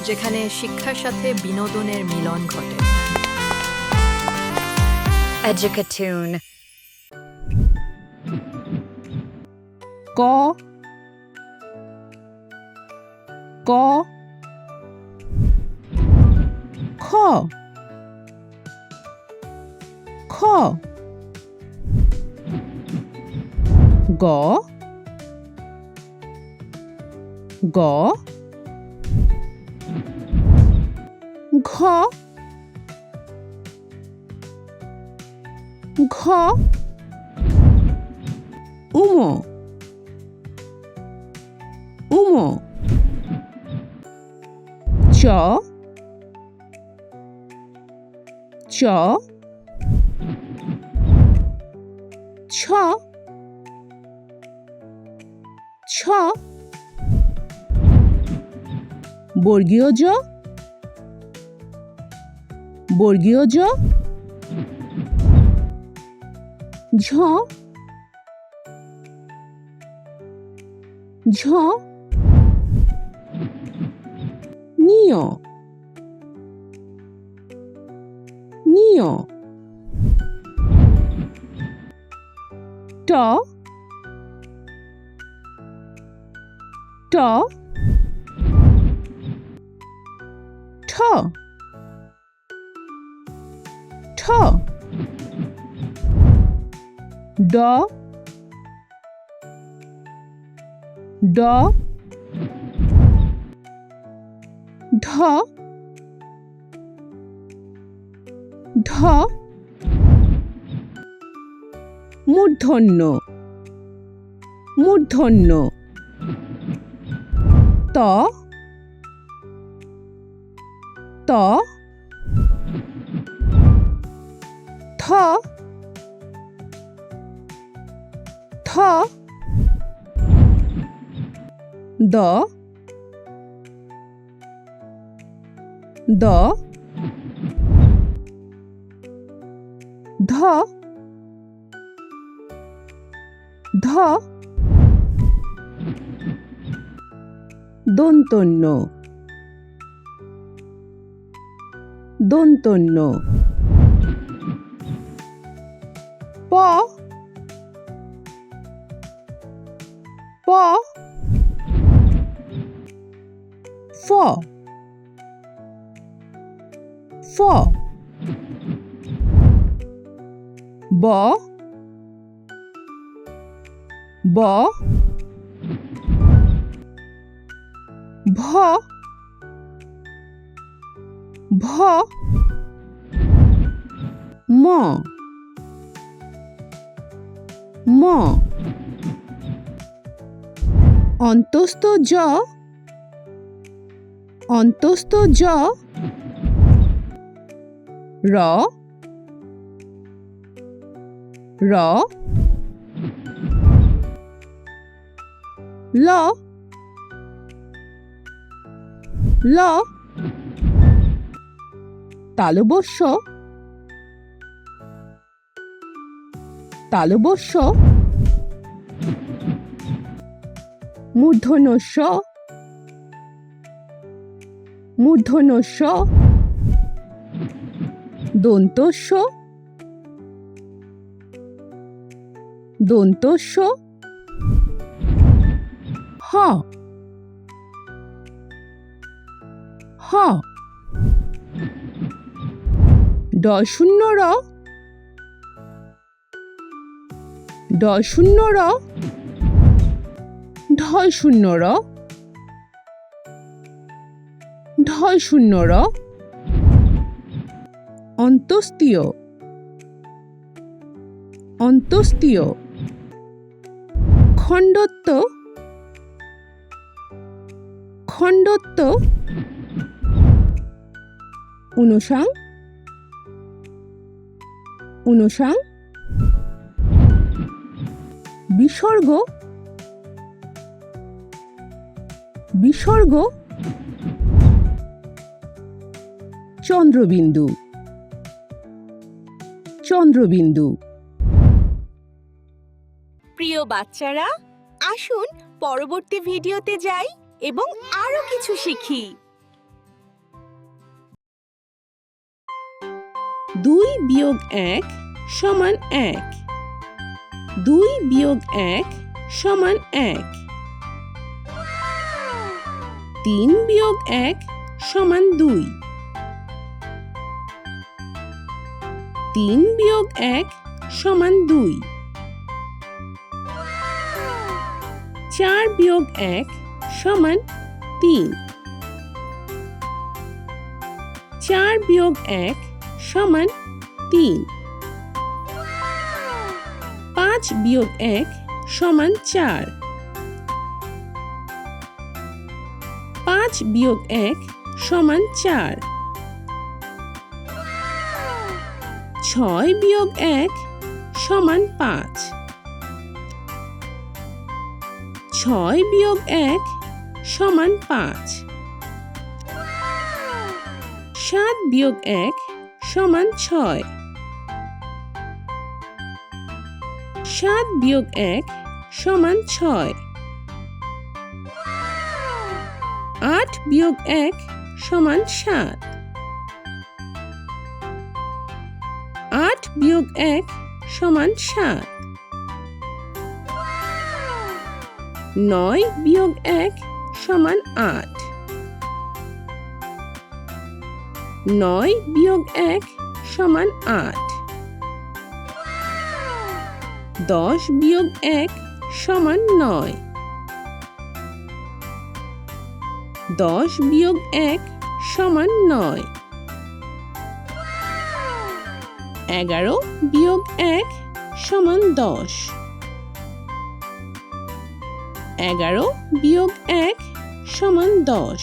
যেখানে শিক্ষার সাথে বিনোদনের মিলন ঘটে। Educatoon. ক ক খ খ গ গ ঘ ঘ উম উম চ চ ছ ছ বর্গীয় জ বর্গীয় জ ঝ ঝ নিয় নিয় ট ট ঠ ঠ ড ড ঢ ঢ মূর্ধন্য মূর্ধন্য ত ত থ থ দ দ ধ ধ দন্তন্য দন্তন্য প প ফ ফ ব ব ভ ভ ম ম অন্তস্থ জ অন্তস্থ জ র র ল ল তালবস্য তালবস্য মূর্ধন্য ষ মূর্ধন্য ষ দন্তস্য দন্তস্য হ হ ড শূন্য র ড শূন্য র ঢয় শূন্য র ঢয় শূন্য র অন্তস্তীয় অন্তস্তীয় খণ্ডত্ব খণ্ডত্ব অনুসাং অনুসাং বিসর্গ বিসর্গ চন্দ্রবিন্দু চন্দ্রবিন্দু প্রিয় বাচ্চারা, আসুন পরবর্তী ভিডিওতে যাই এবং আরো কিছু শিখি। 2 বিয়োগ 1 সমান 1। 2 বিয়োগ 1 সমান 1। 3 বিয়োগ 1 সমান 2। 3 বিয়োগ 1 সমান 2। 4 বিয়োগ 1 সমান 3। 4 বিয়োগ 1 সমান 3। 5 বিয়োগ 1 সমান 4। 5 বিয়োগ 1 সমান 4। 6 বিয়োগ 1 সমান 5। 6 বিয়োগ 1 সমান 5। 7 বিয়োগ 1 সমান 6। 7 বিয়োগ 1 সমান 6। 8 বিয়োগ 1 সমান 7। 8 বিয়োগ 1 সমান 7। 9 বিয়োগ 1 সমান 8। 9 বিয়োগ 1 সমান 8। 10 বিয়োগ 1 সমান 9। 10 বিয়োগ 1 সমান 9। 11 বিয়োগ 1 সমান 10। 11 বিয়োগ 1 সমান 10।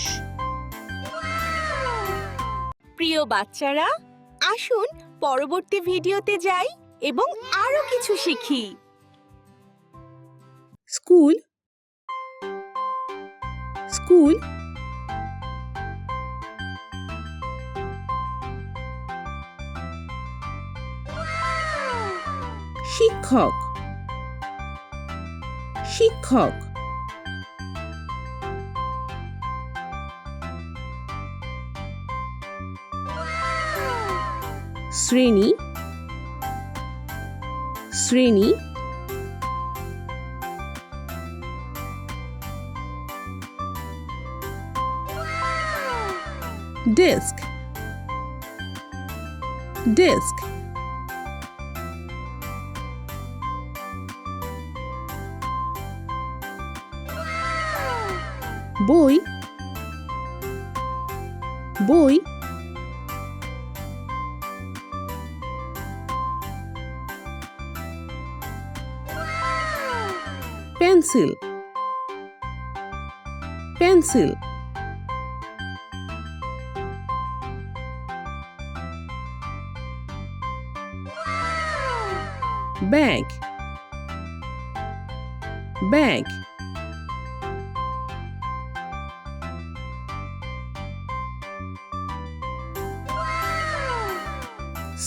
প্রিয় বাচ্চারা, আসুন পরবর্তী ভিডিওতে যাই এবং আরো কিছু শিখি। School, school. শিক্ষক, শিক্ষক। শ্রেণী, শ্রেণী। Desk, desk. বই, বই। Pencil, pencil. Bag, bag.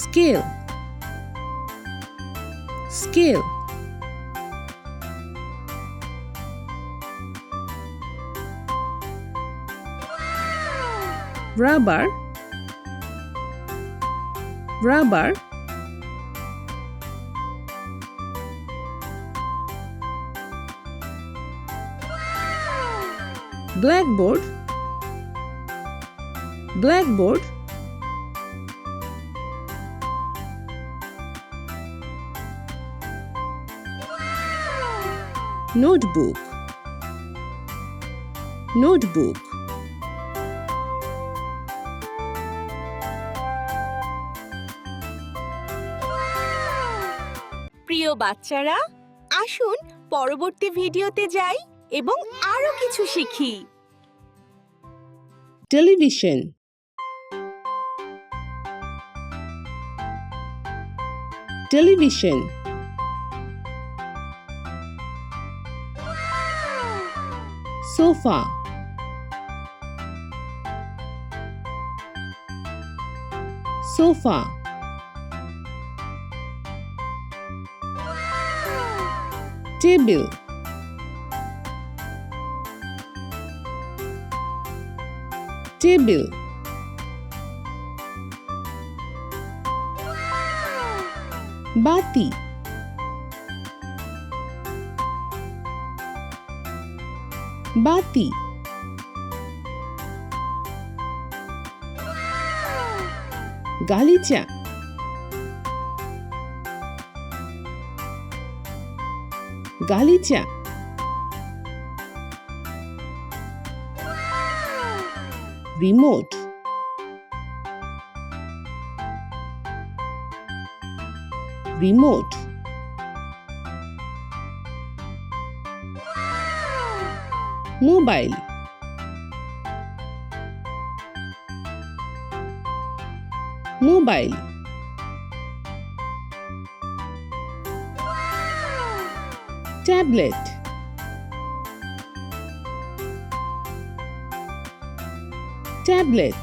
Scale, scale. Rubber, rubber. Blackboard, blackboard. Notebook, notebook. প্রিয় বাচ্চারা, আসুন পরবর্তী ভিডিওতে যাই এবং আরো কিছু শিখি। Television, television. Sofa, sofa. Table, table. বাতি বাতি গালিচা গালিচা remote remote mobile mobile tablet tablet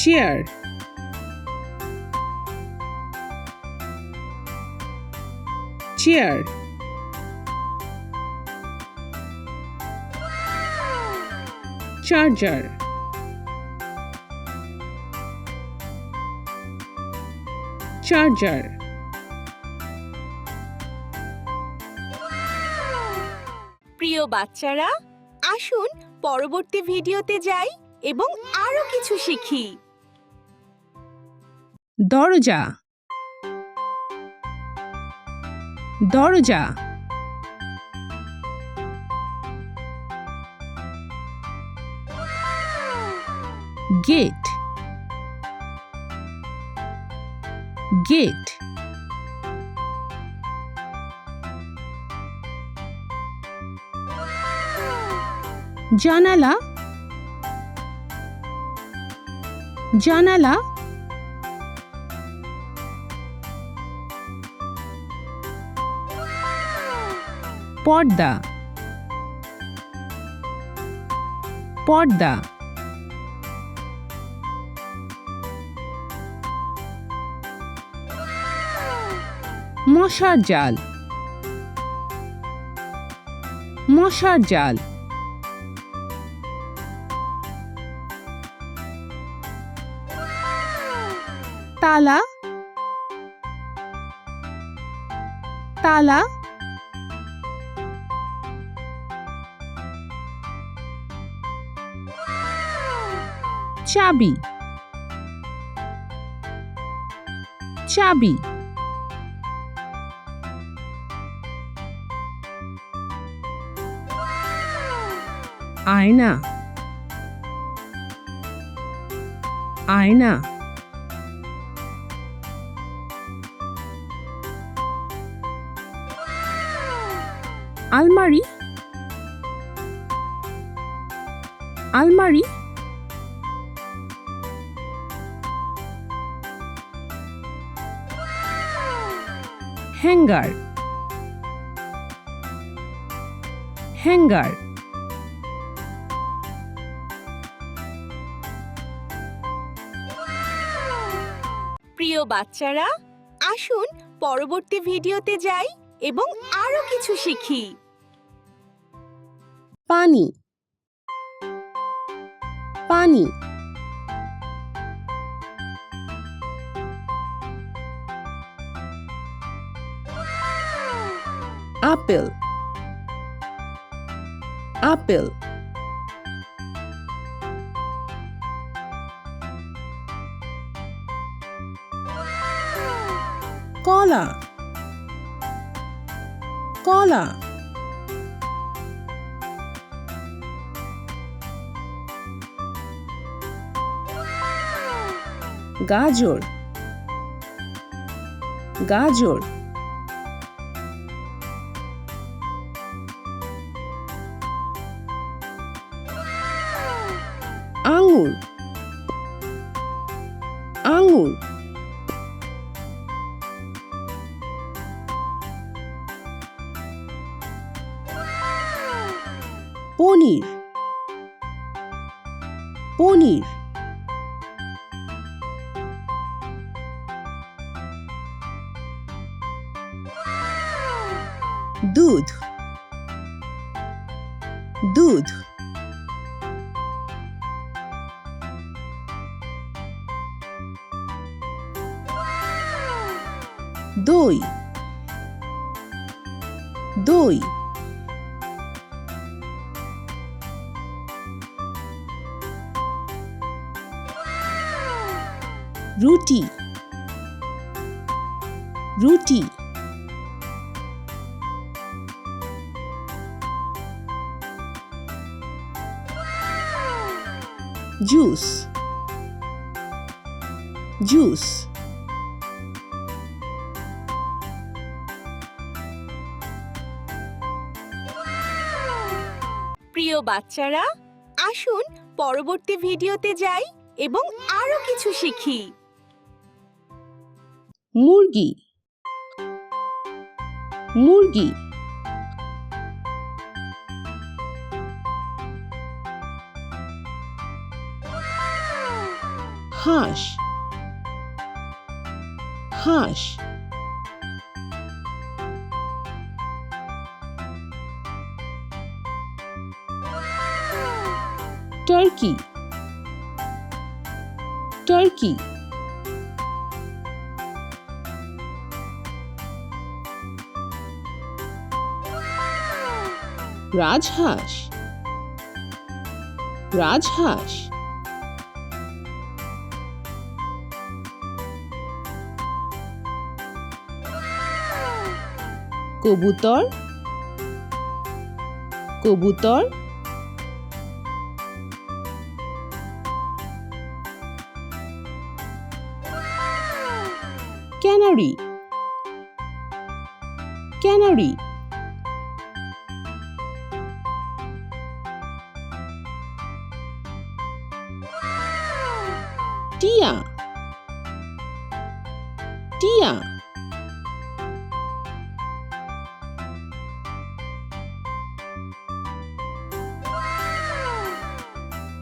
chair chair charger charger প্রিয় বাচ্চারা আসুন পরবর্তী ভিডিওতে যাই এবং আরো কিছু শিখি। দরজা দরজা গেট গেট জানালা জানালা পর্দা পর্দা মশার জাল মশার জাল তালা তালা চাবি চাবি আয়না আয়না আলমারি আলমারি হ্যাঙ্গার হ্যাঙ্গার প্রিয় বাচ্চারা আসুন পরবর্তী ভিডিওতে যাই এবং আরো কিছু শিখি। পানি পানি আপেল আপেল কলা কলা গাজর গাজর আঙ্গুর আঙ্গুর পনির পনির দুধ দুধ দই দই রুটি রুটি জুস জুস প্রিয় বাচ্চারা, আসুন পরবর্তী ভিডিওতে যাই এবং আরো কিছু শিখি। মুরগি মুরগি হাঁস হাঁস টার্কি টার্কি রাজহাঁস রাজহাঁস কবুতর কবুতর ক্যানারি ক্যানারি টিয়া টিয়া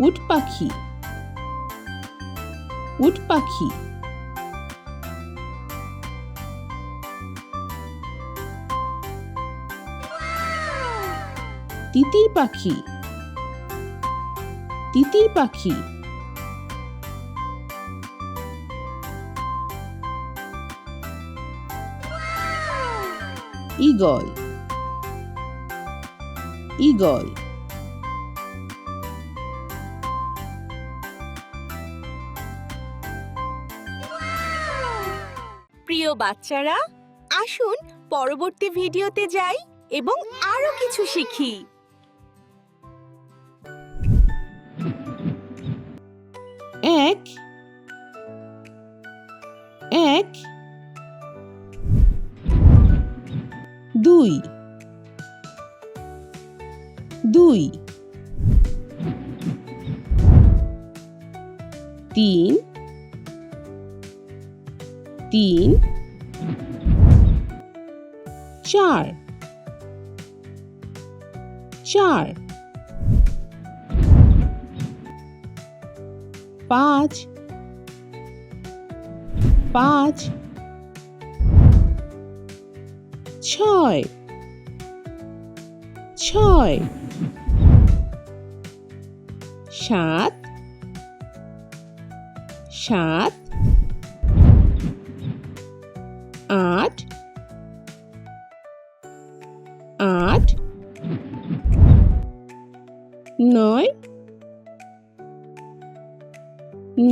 উট পাখি উট পাখি তিতির পাখি তিতির পাখি ঈগল ঈগল প্রিয় বাচ্চারা, আসুন পরবর্তী ভিডিওতে যাই এবং আরো কিছু শিখি। এক এক দুই দুই তিন তিন চার চার পাঁচ পাঁচ ছয় ছয় সাত সাত আট আট নয়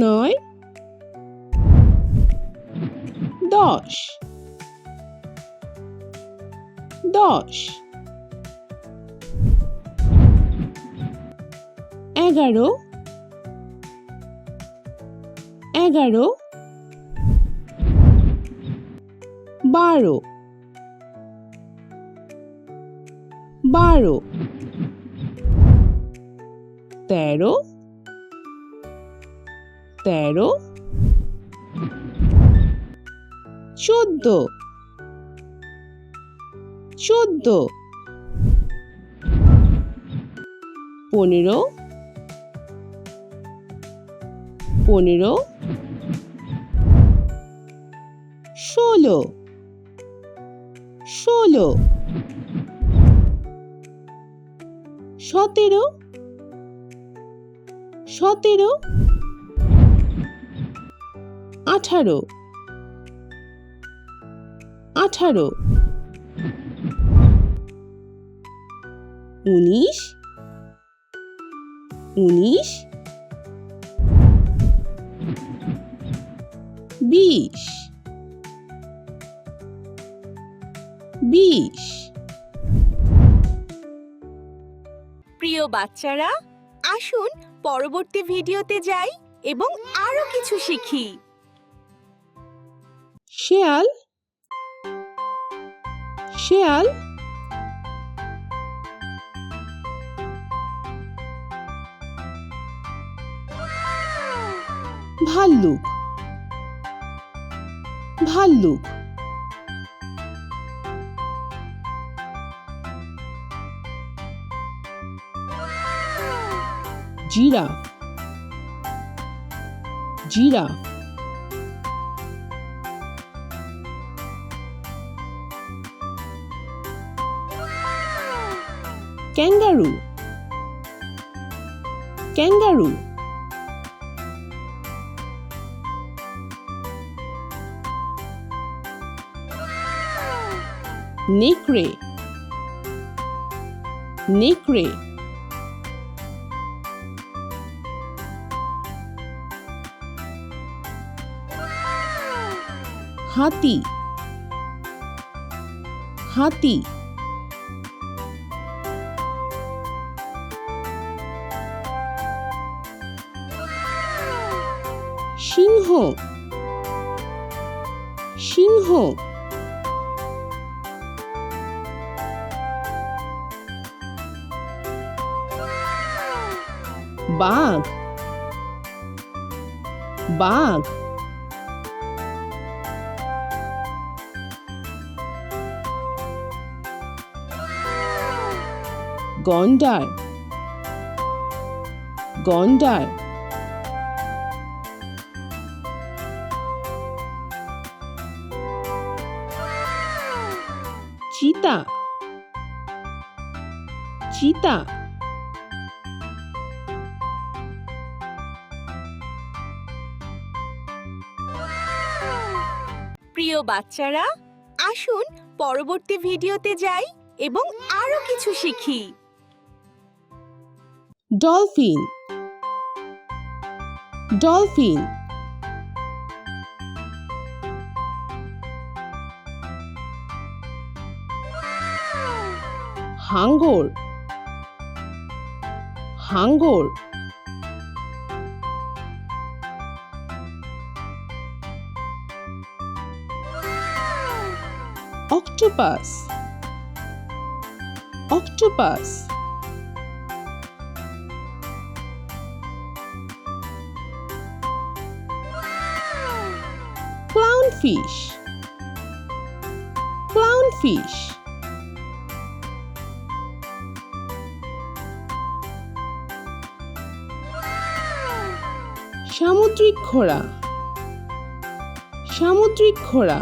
নয় দশ দশ এগারো এগারো বারো বারো তেরো তেরো চোদ্দ চোদ্দ পনেরো পনেরো ষোলো ষোলো সতেরো সতেরো আঠারো 18 19 19 20 20 প্রিয় বাচ্চারা, আসুন পরবর্তী ভিডিওতে যাই এবং আরো কিছু শিখি। শেয়াল শেয়াল ভাল্লুক ভাল্লুক জিরাফ জিরাফ ক্যাঙ্গারু ক্যাঙ্গারু নেকড়ে নেকড়ে হাতি হাতি সিংহ সিংহ বাঘ বাঘ গন্ডার গন্ডার চিতা চিতা প্রিয় বাচ্চারা, আসুন পরবর্তী ভিডিওতে যাই এবং আরো কিছু শিখি। Dolphin dolphin হাঙ্গর হাঙ্গর octopus octopus clownfish clownfish সামুদ্রিক ঘোড়া সামুদ্রিক ঘোড়া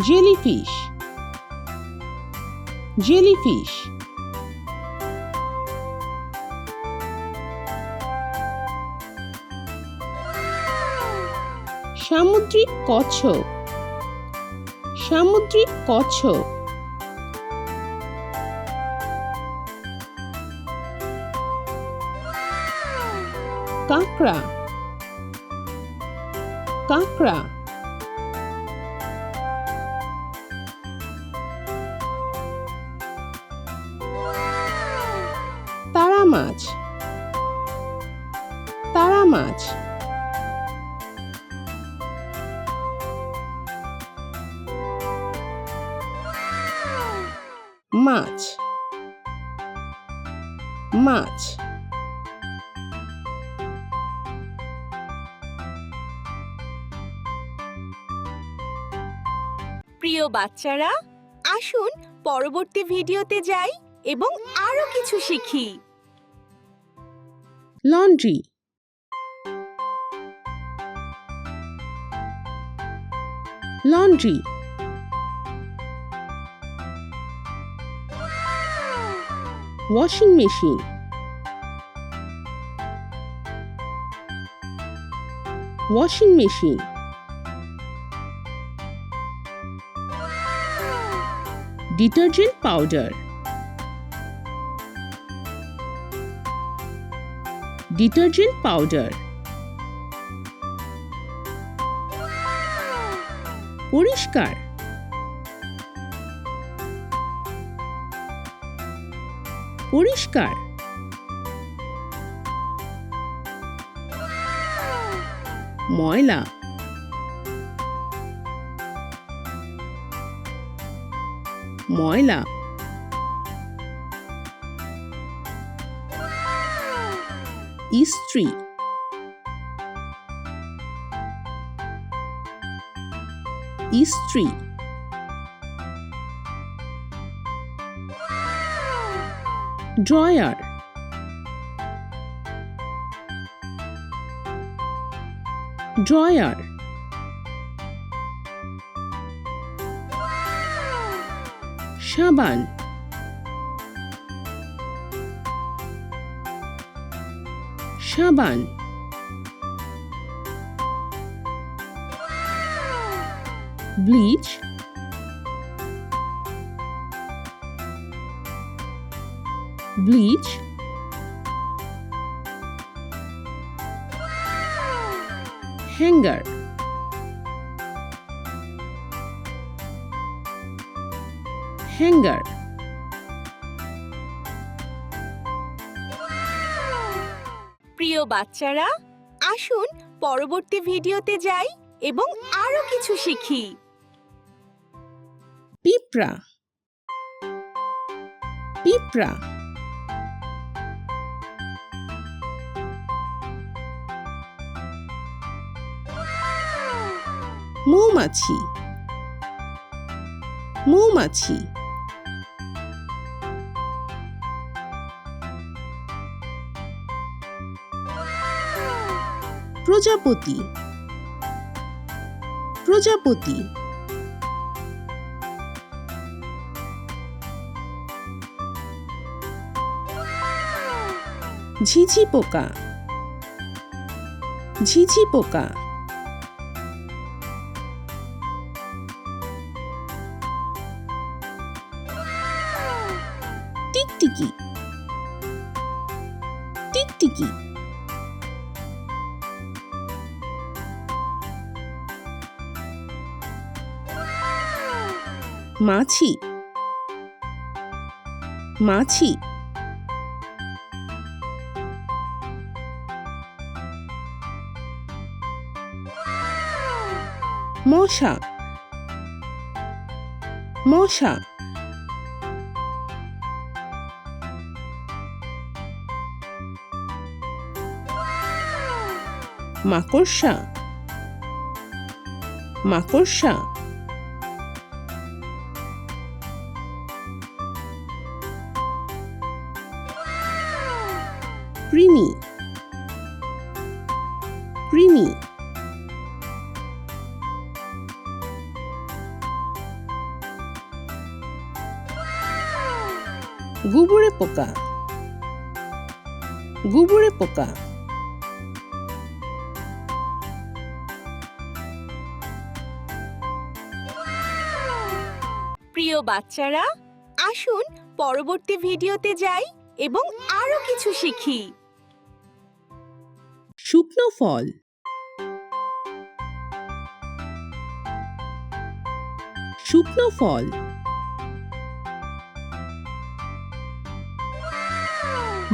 জেলিফিশ জেলিফিশ সামুদ্রিক কচ্ছপ সামুদ্রিক কচ্ছপ কাঁকড়া কাঁকড়া তারা মাছ তারা মাছ মাছ মাছ প্রিয় বাচ্চারা, আসুন পরবর্তী ভিডিওতে যাই এবং আরো কিছু শিখি। Laundry laundry washing machine washing machine, detergent powder, detergent powder, পরিষ্কার, পরিষ্কার, ময়লা, ময়লা, ইস্ত্রি, ইস্ত্রি, ড্রয়ার, ড্রয়ার, সাবান, সাবান, ব্লিচ, ব্লিচ, হ্যাঙ্গার, হ্যাঙ্গার, প্রিয় বাচ্চারা, আসুন পরবর্তী ভিডিওতে যাই এবং আরো কিছু শিখি। পিঁপড়া, পিঁপড়া, মৌমাছি, মৌমাছি, প্রজাপতি, প্রজাপতি, ঝিঝি পোকা, ঝিঝি পোকা, টিকটিকি, টিকটিকি, মাছি, মাছি, মশা, মশা, মাকড়সা, মাকড়সা, কৃমি, কৃমি, গুবরে পোকা, গুবরে পোকা, প্রিয় বাচ্চারা, আসুন পরবর্তী ভিডিওতে যাই এবং আরো কিছু শিখি। শুকনো ফল, শুকনো ফল,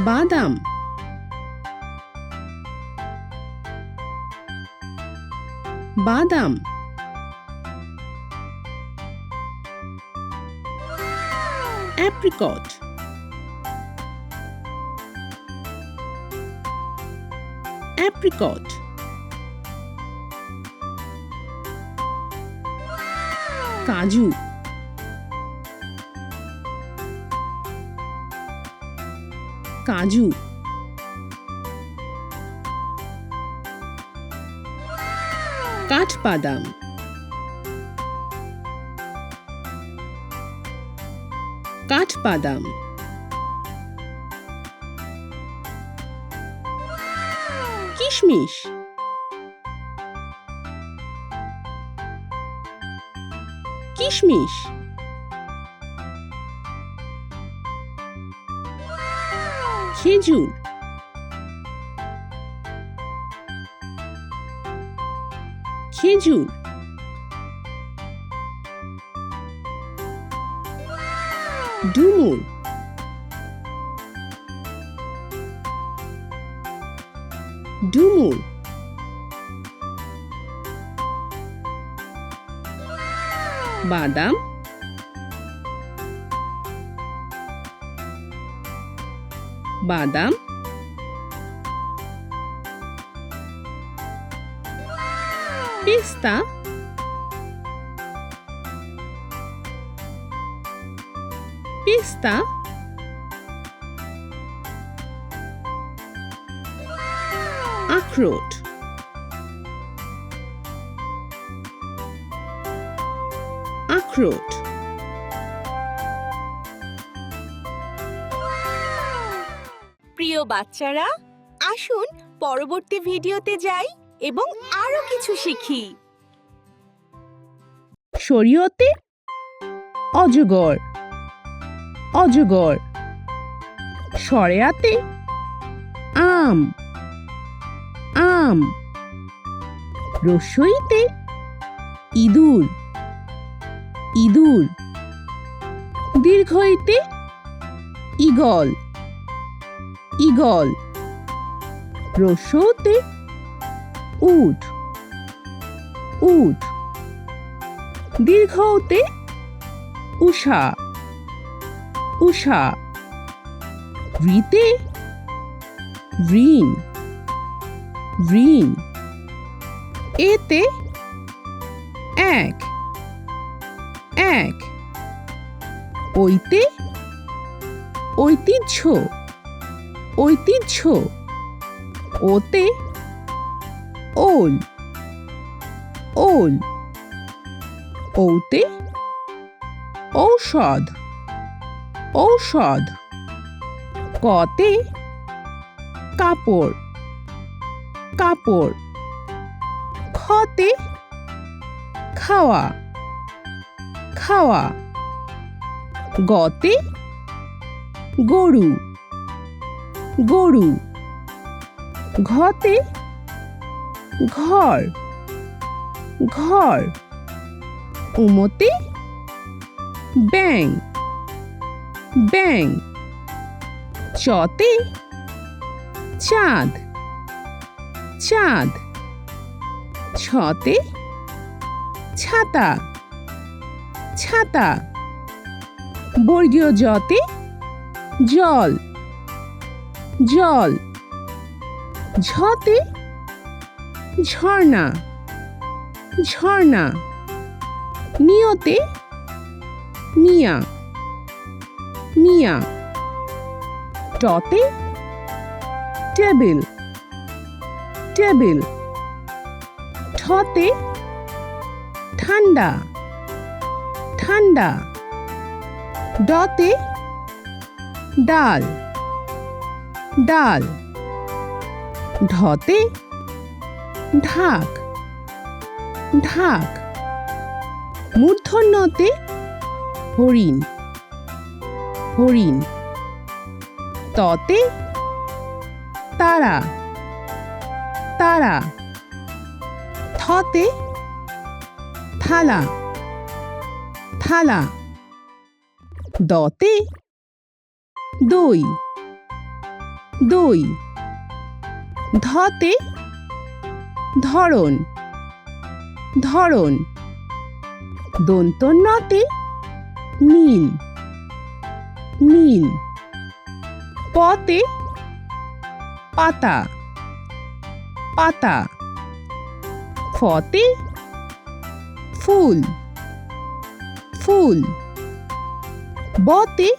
বাদাম, বাদাম, অ্যাপ্রিকট, অ্যাপ্রিকট, কাজু, কাজু, কাঠবাদাম, কাঠবাদাম, কিশমিশ, কিশমিশ খেজুর খেজুর ডুমুর ডুমুর বাদাম বাদাম পেস্তা পেস্তা আখরোট আখরোট প্রিয় বাচ্চারা আসুন পরবর্তী ভিডিওতে যাই এবং আরো কিছু শিখি। শরীয়তে অজগর অজগর শরিয়াতে আম আম রসইতে ইঁদুর ইঁদুর দীর্ঘইতে ঈগল ঈগল রসৌতে উট উট দীর্ঘতে উষা উষা ঋতে ঋণ ঋণ এতে এক এক ওইতে ঐতিহ্য ঐতিহ্য ওতে ওল ওল ওতে ঔষধ ঔষধ কতে কাপড় কাপড় খতে খাওয়া খাওয়া গতে গরু গরু ঘতে ঘর ঘর উমতে ব্যাং ব্যাং চতে চাঁদ চাঁদ ছতে ছাতা ছাতা বর্গীয় জতে জল জল ঝতে ঝর্ণা ঝর্ণা নিয়তে মিয়া মিয়া টতে টেবিল টেবিল ঠতে ঠান্ডা ঠান্ডা ডতে ডাল ডাল ঢতে ঢাক ঢাক মূর্ধন্যতে হরিণ হরিণ ততে তারা তারা থতে থালা থালা দতে দই দই ধতে ধরন ধরন দন্তন্যতে নীল নীল পতে পাতা পাতা ফতে ফুল ফুল বতে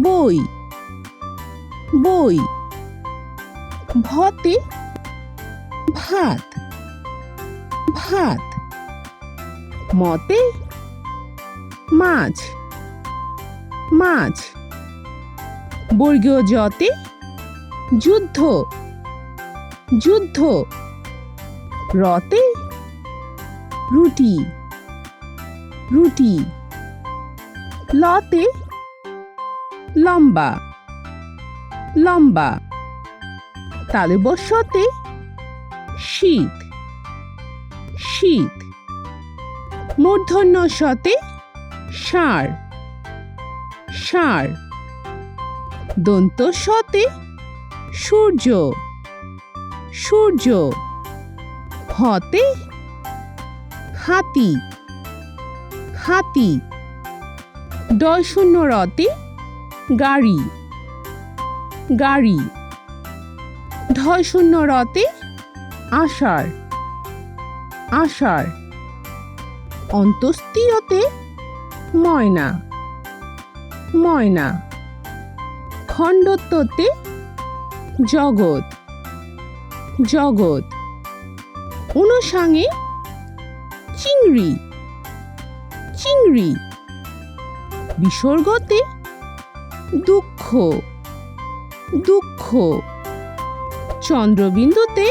বই বই ভতে ভাত ভাত মতে মাছ মাছ বর্গীয় জতে যুদ্ধ যুদ্ধ রতে রুটি রুটি। লতে লম্বা লম্বা। তালব্যস্যতে শীত শীত। মূর্ধন্য শতে ষাঁড় ষাঁড়। দন্ত শতে সূর্য সূর্য। হতে হাতি হাতি। ডয় শূন্য রতে গাড়ি গাড়ি। ঢয় শূন্য রতে আষাঢ় আষাঢ়। অন্তস্তীয়তে ময়না ময়না। খণ্ডত্বতে জগৎ জগৎ। অনুষাঙে চিংড়ি চিংড়ি। বিসর্গতে দুঃখ দুঃখ। চন্দ্রবিন্দুতে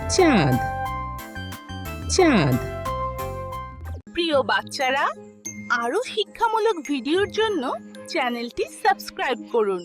চাঁদ চাঁদ। প্রিয় বাচ্চারা, আরো শিক্ষামূলক ভিডিওর জন্য চ্যানেলটি সাবস্ক্রাইব করুন।